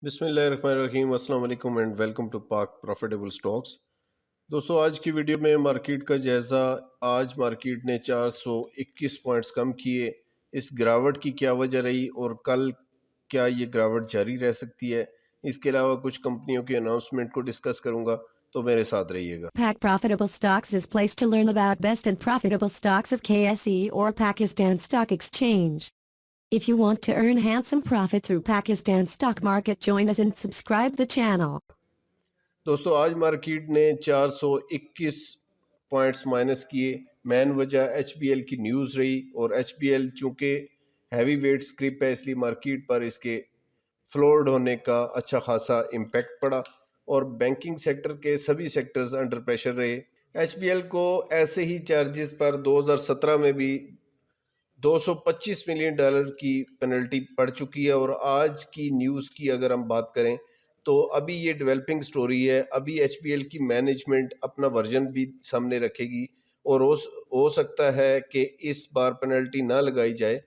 بسم اللہ الرحمن الرحیم، السلام علیکم اینڈ ویلکم ٹو پاک پروفیٹیبل سٹاکس۔ دوستو آج کی ویڈیو میں مارکیٹ کا جائزہ۔ آج مارکیٹ نے 421 پوائنٹس کم کیے۔ اس گراوٹ کی کیا وجہ رہی اور کل کیا یہ گراوٹ جاری رہ سکتی ہے؟ اس کے علاوہ کچھ کمپنیوں کے اناؤنسمنٹ کو ڈسکس کروں گا، تو میرے ساتھ رہیے گا۔ Pack Profitable Stocks is place to learn about best and profitable stocks of KSE or Pakistan Stock Exchange. If you want to earn handsome profit through Pakistan stock market, join us and subscribe the channel. دوستو آج market نے 421 points minus کیے۔ مین وجہ H B L کی news رہی، اور H B L چونکہ heavy weight scrap ہے، اس لیے مارکیٹ پر اس کے فلورڈ ہونے کا اچھا خاصا امپیکٹ پڑا، اور بینکنگ سیکٹر کے سبھی سیکٹرز انڈر پریشر رہے۔ ایچ بی ایل کو ایسے ہی چارجز پر 2017 میں بھی $225 ملین کی پینلٹی پڑ چکی ہے، اور آج کی نیوز کی اگر ہم بات کریں تو ابھی یہ ڈیولپنگ سٹوری ہے۔ ابھی ایچ بی ایل کی مینجمنٹ اپنا ورژن بھی سامنے رکھے گی، اور ہو سکتا ہے کہ اس بار پینلٹی نہ لگائی جائے،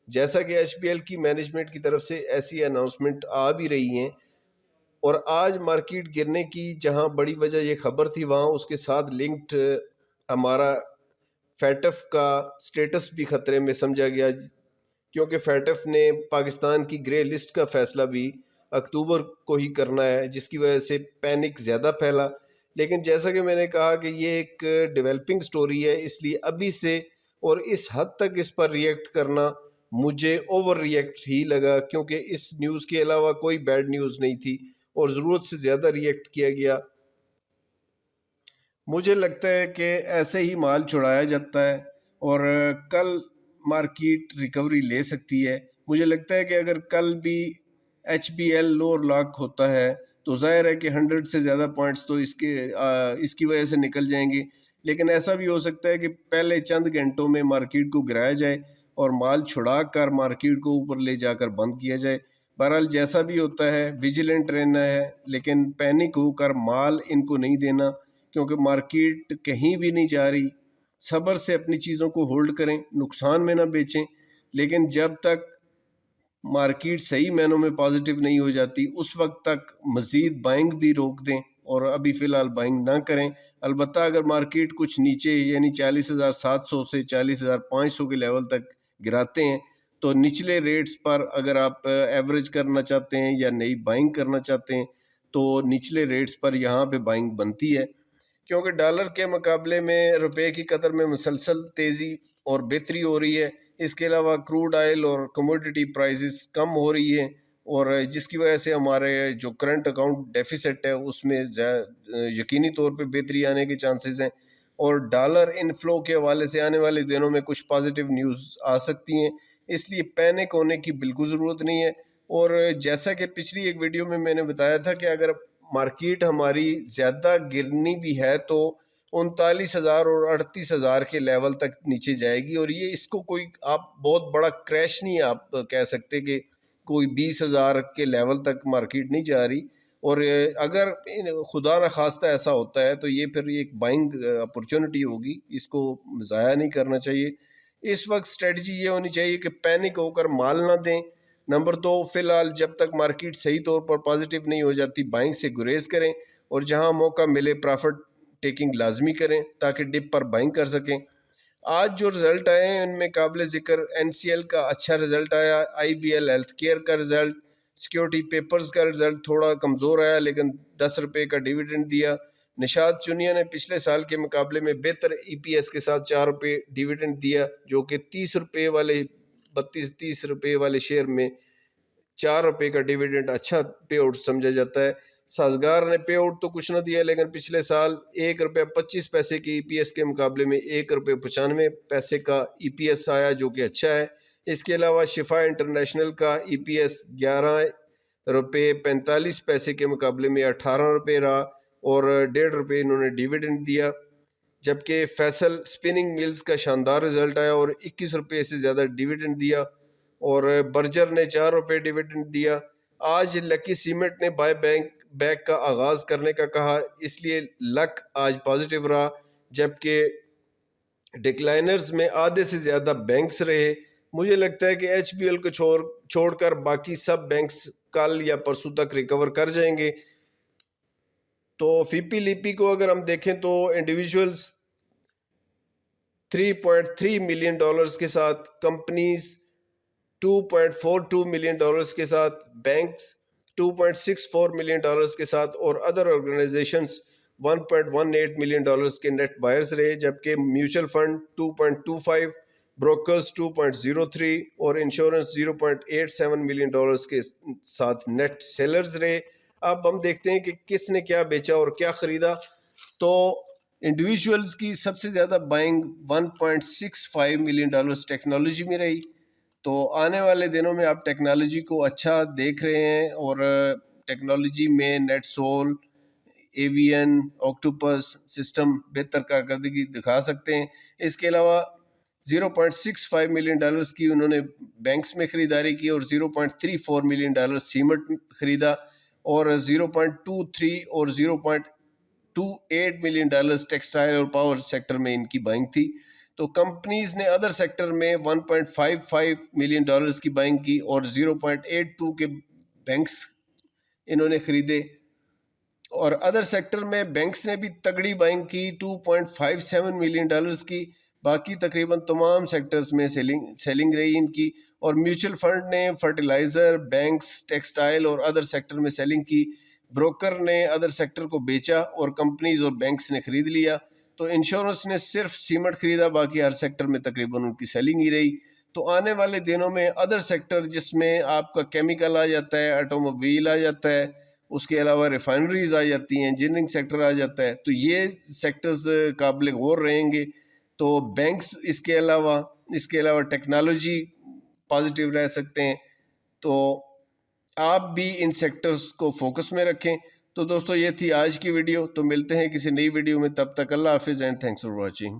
جیسا کہ ایچ بی ایل کی مینجمنٹ کی طرف سے ایسی اناؤنسمنٹ آ بھی رہی ہیں۔ اور آج مارکیٹ گرنے کی جہاں بڑی وجہ یہ خبر تھی، وہاں اس کے ساتھ لنکڈ ہمارا فیٹف کا سٹیٹس بھی خطرے میں سمجھا گیا، کیونکہ فیٹف نے پاکستان کی گرے لسٹ کا فیصلہ بھی اکتوبر کو ہی کرنا ہے، جس کی وجہ سے پینک زیادہ پھیلا۔ لیکن جیسا کہ میں نے کہا کہ یہ ایک ڈیولپنگ سٹوری ہے، اس لیے ابھی سے اور اس حد تک اس پر ریئیکٹ کرنا مجھے اوور ریئیکٹ ہی لگا، کیونکہ اس نیوز کے علاوہ کوئی بیڈ نیوز نہیں تھی اور ضرورت سے زیادہ ریئیکٹ کیا گیا۔ مجھے لگتا ہے کہ ایسے ہی مال چھڑایا جاتا ہے اور کل مارکیٹ ریکوری لے سکتی ہے۔ مجھے لگتا ہے کہ اگر کل بھی H B L lower lock ہوتا ہے تو ظاہر ہے کہ 100 سے زیادہ پوائنٹس تو اس کی وجہ سے نکل جائیں گے، لیکن ایسا بھی ہو سکتا ہے کہ پہلے چند گھنٹوں میں مارکیٹ کو گرایا جائے اور مال چھڑا کر مارکیٹ کو اوپر لے جا کر بند کیا جائے۔ بہرحال جیسا بھی ہوتا ہے ویجیلنٹ رہنا ہے، لیکن پینک ہو کر مال ان کو نہیں دینا، کیونکہ مارکیٹ کہیں بھی نہیں جا رہی۔ صبر سے اپنی چیزوں کو ہولڈ کریں، نقصان میں نہ بیچیں، لیکن جب تک مارکیٹ صحیح معنوں میں پازیٹیو نہیں ہو جاتی اس وقت تک مزید بائنگ بھی روک دیں، اور ابھی فی الحال بائنگ نہ کریں۔ البتہ اگر مارکیٹ کچھ نیچے یعنی 40,700 سے 40,500 کے لیول تک گراتے ہیں تو نچلے ریٹس پر اگر آپ ایوریج کرنا چاہتے ہیں یا نئی بائنگ کرنا چاہتے ہیں تو نچلے ریٹس پر یہاں پہ بائنگ بنتی ہے، کیونکہ ڈالر کے مقابلے میں روپے کی قدر میں مسلسل تیزی اور بہتری ہو رہی ہے۔ اس کے علاوہ کروڈ آئل اور کموڈٹی پرائزز کم ہو رہی ہیں، اور جس کی وجہ سے ہمارے جو کرنٹ اکاؤنٹ ڈیفیسٹ ہے اس میں یقینی طور پہ بہتری آنے کے چانسز ہیں، اور ڈالر انفلو کے حوالے سے آنے والے دنوں میں کچھ پازیٹیو نیوز آ سکتی ہیں، اس لیے پینک ہونے کی بالکل ضرورت نہیں ہے۔ اور جیسا کہ پچھلی ایک ویڈیو میں میں نے بتایا تھا کہ اگر مارکیٹ ہماری زیادہ گرنی بھی ہے تو 39,000 اور 38,000 کے لیول تک نیچے جائے گی، اور یہ اس کو کوئی آپ بہت بڑا کریش نہیں آپ کہہ سکتے کہ کوئی 20,000 کے لیول تک مارکیٹ نہیں جا رہی، اور اگر خدا نخواستہ ایسا ہوتا ہے تو یہ پھر ایک بائنگ اپرچونٹی ہوگی، اس کو ضائع نہیں کرنا چاہیے۔ اس وقت اسٹریٹجی یہ ہونی چاہیے کہ پینک ہو کر مال نہ دیں۔ نمبر 2، فی الحال جب تک مارکیٹ صحیح طور پر پازیٹیو نہیں ہو جاتی بائنگ سے گریز کریں، اور جہاں موقع ملے پرافٹ ٹیکنگ لازمی کریں تاکہ ڈپ پر بائنگ کر سکیں۔ آج جو رزلٹ آئے ہیں ان میں قابل ذکر این سی ایل کا اچھا رزلٹ آیا، آئی بی ایل ہیلتھ کیئر کا رزلٹ، سیکیورٹی پیپرز کا رزلٹ تھوڑا کمزور آیا لیکن $10 کا ڈیویڈنڈ دیا۔ نشاط چنیا نے پچھلے سال کے مقابلے میں بہتر ای پی ایس کے ساتھ $4 ڈیویڈنڈ دیا، جو کہ $30 والے شیئر میں $4 کا ڈیویڈنڈ اچھا پے آؤٹ سمجھا جاتا ہے۔ سازگار نے پے آؤٹ تو کچھ نہ دیا، لیکن پچھلے سال $1.25 کے ای پی ایس کے مقابلے میں $1.95 کا ای پی ایس آیا، جو کہ اچھا ہے۔ اس کے علاوہ شفا انٹرنیشنل کا ای پی ایس $11.45 کے مقابلے میں $18 رہا، اور $1.5 انہوں نے ڈیویڈنڈ دیا۔ جبکہ فیصل اسپننگ ملز کا شاندار رزلٹ آیا اور $21 سے زیادہ ڈیویڈنڈ دیا، اور برجر نے $4 ڈیویڈنڈ دیا۔ آج لکی سیمنٹ نے بائی بیک کا آغاز کرنے کا کہا، اس لیے لک آج پازیٹیو رہا، جبکہ ڈکلائنرز میں آدھے سے زیادہ بینکس رہے۔ مجھے لگتا ہے کہ ایچ بی ایل کو چھوڑ کر باقی سب بینکس کل یا پرسوں تک ریکور کر جائیں گے. تو فیپی لیپی کو اگر ہم دیکھیں تو انڈیویجولز $3.3 ملین کے ساتھ، کمپنیز $2.42 ملین کے ساتھ، بینکس $2.64 ملین کے ساتھ، اور ادر آرگنائزیشنز $1.18 ملین کے نیٹ بائرز رہے، جبکہ میوچل فنڈ 2.25، بروکرز 2.03 اور انشورنس 0.87 ملین کے ساتھ نیٹ سیلرز رہے. اب ہم دیکھتے ہیں کہ کس نے کیا بیچا اور کیا خریدا. تو انڈیویجولز کی سب سے زیادہ بائنگ $1.65 ملین ٹیکنالوجی میں رہی. تو آنے والے دنوں میں آپ ٹیکنالوجی کو اچھا دیکھ رہے ہیں، اور ٹیکنالوجی میں نیٹ سول، ایوین، آکٹوپس سسٹم بہتر کارکردگی دکھا سکتے ہیں. اس کے علاوہ $0.65 ملین کی انہوں نے بینکس میں خریداری کی، اور $0.34 ملین سیمنٹ خریدا، اور 0.23 اور 0.28 ملین ٹیکسٹائل اور پاور سیکٹر میں ان کی بائنگ تھی. تو کمپنیز نے ادر سیکٹر میں $1.55 ملین کی بائنگ کی، اور 0.82 کے بینکس انہوں نے خریدے. اور ادر سیکٹر میں بینکس نے بھی تگڑی بائنگ کی، $2.57 ملین کی. باقی تقریباً تمام سیکٹرز میں سیلنگ رہی ان کی. اور میوچل فنڈ نے فرٹیلائزر، بینکس، ٹیکسٹائل اور ادر سیکٹر میں سیلنگ کی. بروکر نے ادر سیکٹر کو بیچا اور کمپنیز اور بینکس نے خرید لیا. تو انشورنس نے صرف سیمنٹ خریدا، باقی ہر سیکٹر میں تقریباً ان کی سیلنگ ہی رہی. تو آنے والے دنوں میں ادر سیکٹر، جس میں آپ کا کیمیکل آ جاتا ہے، آٹوموبائل آ جاتا ہے، اس کے علاوہ ریفائنریز آ جاتی ہیں، انجینئرنگ سیکٹر آ جاتا ہے، تو یہ سیکٹرز قابل غور رہیں گے. تو بینکس اس کے علاوہ ٹیکنالوجی پازیٹیو رہ سکتے ہیں. تو آپ بھی ان سیکٹرز کو فوکس میں رکھیں. تو دوستو یہ تھی آج کی ویڈیو. تو ملتے ہیں کسی نئی ویڈیو میں، تب تک اللہ حافظ اینڈ تھینکس فار واچنگ.